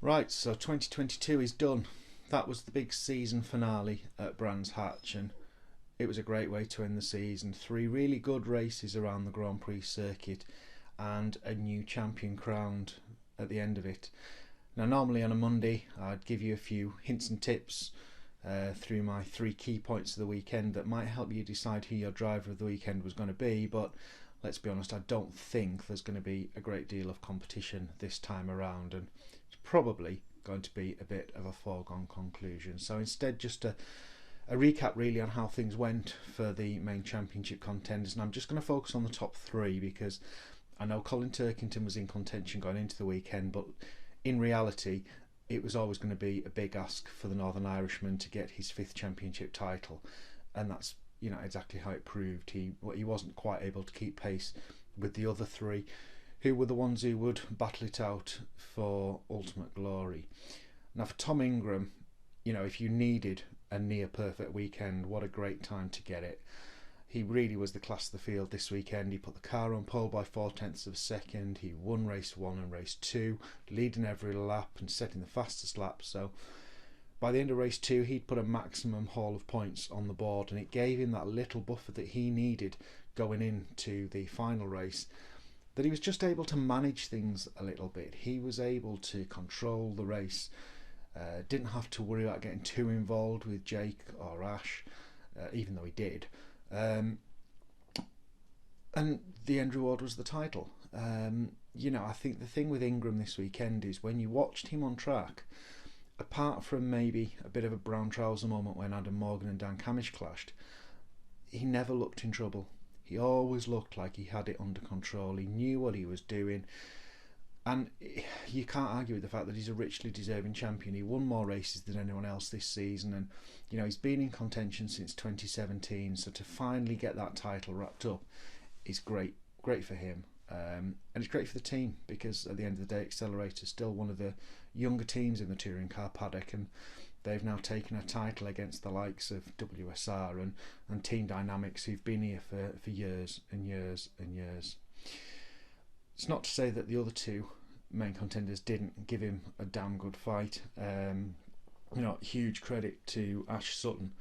Right, so 2022 is done. That was the big season finale at Brands Hatch, and it was a great way to end the season. Three really good races around the Grand Prix circuit, and a new champion crowned at the end of it. Now, normally on a Monday, I'd give you a few hints and tips through my three key points of the weekend that might help you decide who your driver of the weekend was going to be, but let's be honest, I don't think there's going to be a great deal of competition this time around, and it's probably going to be a bit of a foregone conclusion. So instead, just a recap really on how things went for the main championship contenders, and I'm just going to focus on the top three because I know Colin Turkington was in contention going into the weekend, but in reality it was always going to be a big ask for the Northern Irishman to get his fifth championship title, and that's exactly how it proved. He wasn't quite able to keep pace with the other three, who were the ones who would battle it out for ultimate glory. Now for Tom Ingram, if you needed a near perfect weekend, what a great time to get it. He really was the class of the field this weekend. He put the car on pole by 0.4 of a second. He won race 1 and race 2, leading every lap and setting the fastest lap. So by the end of race 2, he'd put a maximum haul of points on the board, and it gave him that little buffer that he needed going into the final race, that he was just able to manage things a little bit. He was able to control the race, didn't have to worry about getting too involved with Jake or Ash, even though he did. And the end reward was the title. I think the thing with Ingram this weekend is when you watched him on track, apart from maybe a bit of a brown trouser moment when Adam Morgan and Dan Camish clashed, he never looked in trouble. He always looked like he had it under control. He knew what he was doing. And you can't argue with the fact that he's a richly deserving champion. He won more races than anyone else this season, and he's been in contention since 2017. So to finally get that title wrapped up is great for him, and it's great for the team because at the end of the day, Accelerator's still one of the younger teams in the touring car paddock, and they've now taken a title against the likes of WSR and Team Dynamics, who've been here for years and years and years. It's not to say that the other two main contenders didn't give him a damn good fight. Huge credit to Ash Sutton.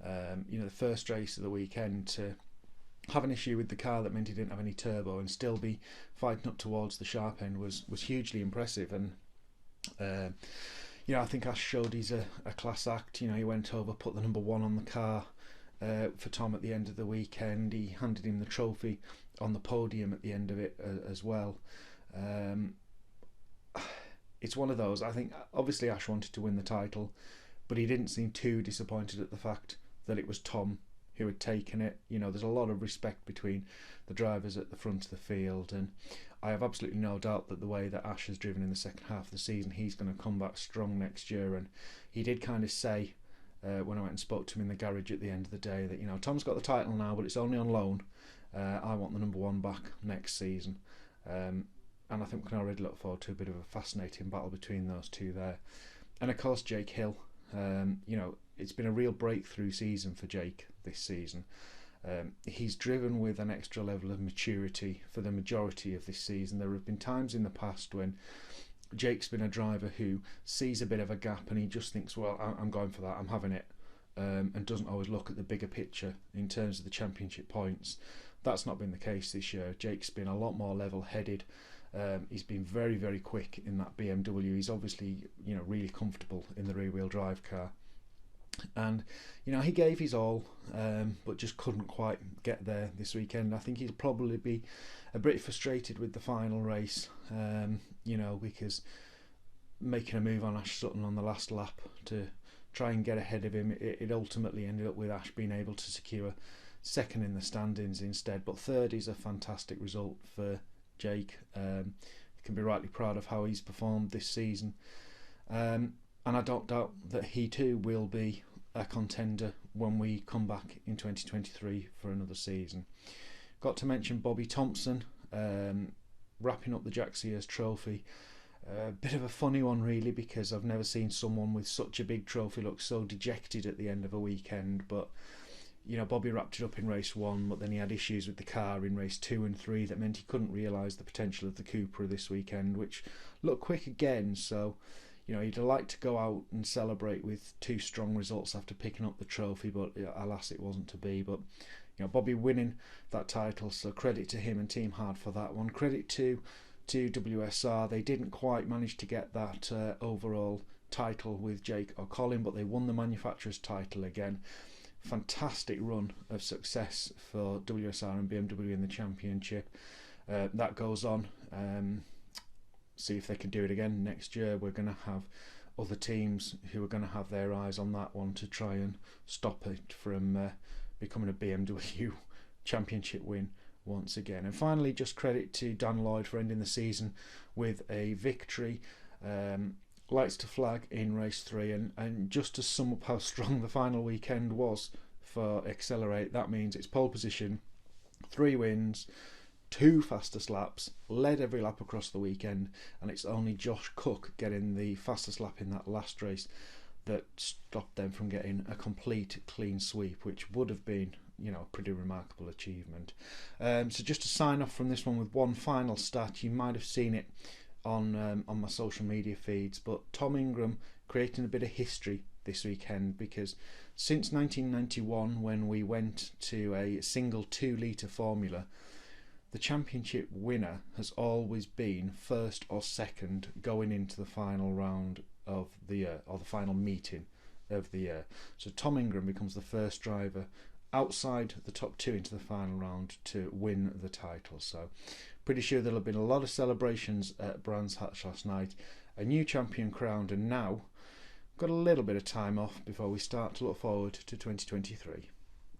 The first race of the weekend to have an issue with the car that meant he didn't have any turbo and still be fighting up towards the sharp end was hugely impressive. And I think Ash showed he's a class act. He went over, put the number 1 on the car for Tom at the end of the weekend. He handed him the trophy on the podium at the end of it as well. It's one of those, I think obviously Ash wanted to win the title, but he didn't seem too disappointed at the fact that it was Tom who had taken it. There's a lot of respect between the drivers at the front of the field, and I have absolutely no doubt that the way that Ash has driven in the second half of the season, he's going to come back strong next year. And he did kind of say when I went and spoke to him in the garage at the end of the day that Tom's got the title now, but it's only on loan. I want the number 1 back next season, and I think we can already look forward to a bit of a fascinating battle between those two there. And of course Jake Hill, it's been a real breakthrough season for Jake this season. He's driven with an extra level of maturity for the majority of this season. There have been times in the past when Jake's been a driver who sees a bit of a gap and he just thinks, well, I'm going for that, I'm having it, and doesn't always look at the bigger picture in terms of the championship points. That's not been the case this year. Jake's been a lot more level-headed. He's been very, very quick in that BMW. He's obviously, really comfortable in the rear-wheel drive car. And, he gave his all, but just couldn't quite get there this weekend. I think he'd probably be a bit frustrated with the final race, because making a move on Ash Sutton on the last lap to try and get ahead of him, it ultimately ended up with Ash being able to secure second in the standings instead. But third is a fantastic result for Jake. He can be rightly proud of how he's performed this season. And I don't doubt that he too will be a contender when we come back in 2023 for another season. Got to mention Bobby Thompson, wrapping up the Jack Sears Trophy. A bit of a funny one really, because I've never seen someone with such a big trophy look so dejected at the end of a weekend. But Bobby wrapped it up in race 1, but then he had issues with the car in race 2 and 3 that meant he couldn't realise the potential of the Cupra this weekend, which looked quick again. So You know, he'd like to go out and celebrate with 2 strong results after picking up the trophy, but alas, it wasn't to be. But you know, Bobby winning that title, so credit to him and Team Hard for that one. Credit to WSR. They didn't quite manage to get that overall title with Jake or Colin, but they won the manufacturer's title again. Fantastic run of success for WSR and BMW in the championship. That goes on. See if they can do it again next year. We're going to have other teams who are going to have their eyes on that one to try and stop it from becoming a BMW championship win once again. And finally, just credit to Dan Lloyd for ending the season with a victory. Lights to flag in race 3, and just to sum up how strong the final weekend was for Accelerate, that means it's pole position, 3 wins, 2 fastest laps, led every lap across the weekend, and it's only Josh Cook getting the fastest lap in that last race that stopped them from getting a complete clean sweep, which would have been, you know, a pretty remarkable achievement. So just to sign off from this one with one final stat, you might have seen it on my social media feeds, but Tom Ingram creating a bit of history this weekend, because since 1991, when we went to a single 2-litre formula, the championship winner has always been first or second going into the final round of the year, or the final meeting of the year. So Tom Ingram becomes the first driver outside the top 2 into the final round to win the title. So pretty sure there'll have been a lot of celebrations at Brands Hatch last night. A new champion crowned, and now got a little bit of time off before we start to look forward to 2023.